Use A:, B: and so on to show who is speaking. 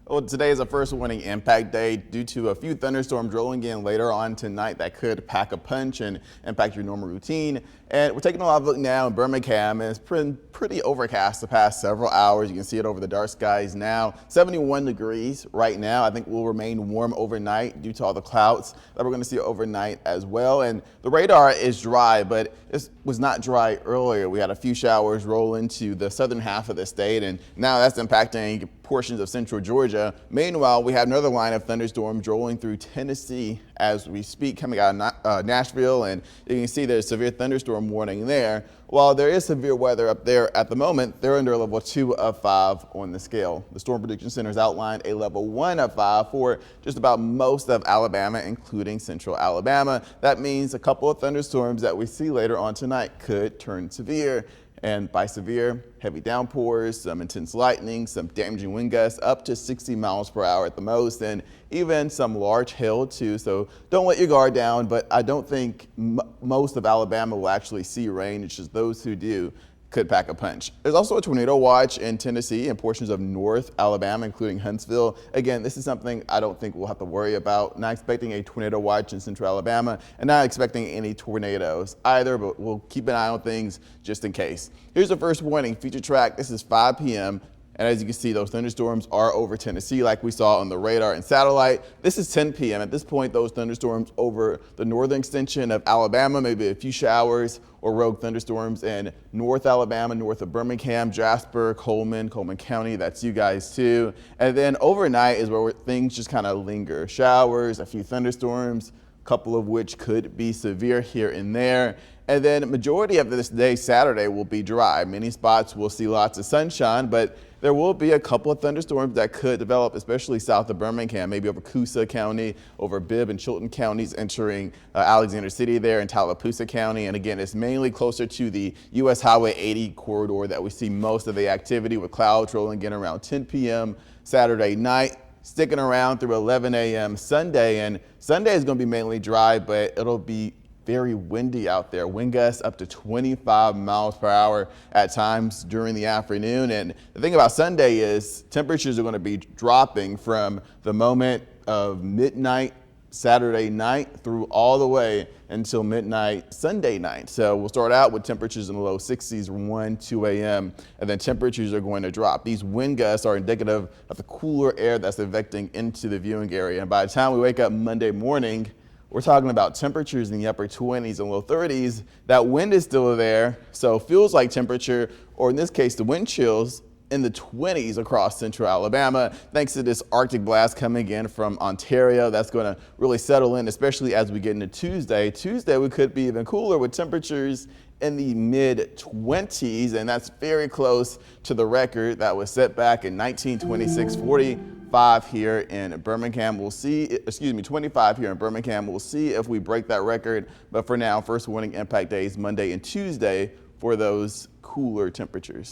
A: Well, today is a first warning impact day due to a few thunderstorms rolling in later on tonight that could pack a punch and impact your normal routine. And we're taking a live look now in Birmingham, and it's pretty overcast the past several hours. You can see it over the dark skies now. 71 degrees right now. I think we'll remain warm overnight due to all the clouds that we're going to see overnight as well. And the radar is dry, but it was not dry earlier. We had a few showers roll into the southern half of the state, and now that's impacting portions of central Georgia. Meanwhile, we have another line of thunderstorms rolling through Tennessee as we speak, coming out of Nashville, and you can see there's severe thunderstorm warning there. While there is severe weather up there at the moment, they're under a level 2 of 5 on the scale. The Storm Prediction Center has outlined a level 1 of 5 for just about most of Alabama, including central Alabama. That means a couple of thunderstorms that we see later on tonight could turn severe. And by severe, heavy downpours, some intense lightning, some damaging wind gusts up to 60 miles per hour at the most, and even some large hail too. So don't let your guard down, but I don't think most of Alabama will actually see rain. It's just those who do could pack a punch. There's also a tornado watch in Tennessee and portions of North Alabama, including Huntsville. Again, this is something I don't think we'll have to worry about. Not expecting a tornado watch in central Alabama and not expecting any tornadoes either, but we'll keep an eye on things just in case. Here's the first warning, feature track. This is 5 p.m. And as you can see, those thunderstorms are over Tennessee like we saw on the radar and satellite. This is 10 p.m. At this point, those thunderstorms over the northern extension of Alabama, maybe a few showers or rogue thunderstorms in North Alabama, north of Birmingham, Jasper, Coleman County. That's you guys too. And then overnight is where things just kind of linger. Showers, a few thunderstorms, a couple of which could be severe here and there. And then majority of this day, Saturday, will be dry. Many spots will see lots of sunshine, but there will be a couple of thunderstorms that could develop, especially south of Birmingham, maybe over Coosa County, over Bibb and Chilton counties, entering Alexander City there in Tallapoosa County. And again, it's mainly closer to the U.S. Highway 80 corridor that we see most of the activity, with clouds rolling in around 10 p.m. Saturday night, sticking around through 11 a.m. Sunday. And Sunday is going to be mainly dry, but it'll be very windy out there. Wind gusts up to 25 miles per hour at times during the afternoon. And the thing about Sunday is temperatures are going to be dropping from the moment of midnight Saturday night through all the way until midnight Sunday night. So we'll start out with temperatures in the low 60s, 1, 2 a.m. and then temperatures are going to drop. These wind gusts are indicative of the cooler air that's affecting into the viewing area. And by the time we wake up Monday morning, we're talking about temperatures in the upper 20s and low 30s. That wind is still there, so feels like temperature, or in this case, the wind chills in the 20s across central Alabama, thanks to this Arctic blast coming in from Ontario. That's going to really settle in, especially as we get into Tuesday. Tuesday, we could be even cooler with temperatures in the mid-20s, and that's very close to the record that was set back in 1926, 45 here in Birmingham. We'll see, 25 here in Birmingham. We'll see if we break that record. But for now, first warning impact days, Monday and Tuesday, for those cooler temperatures.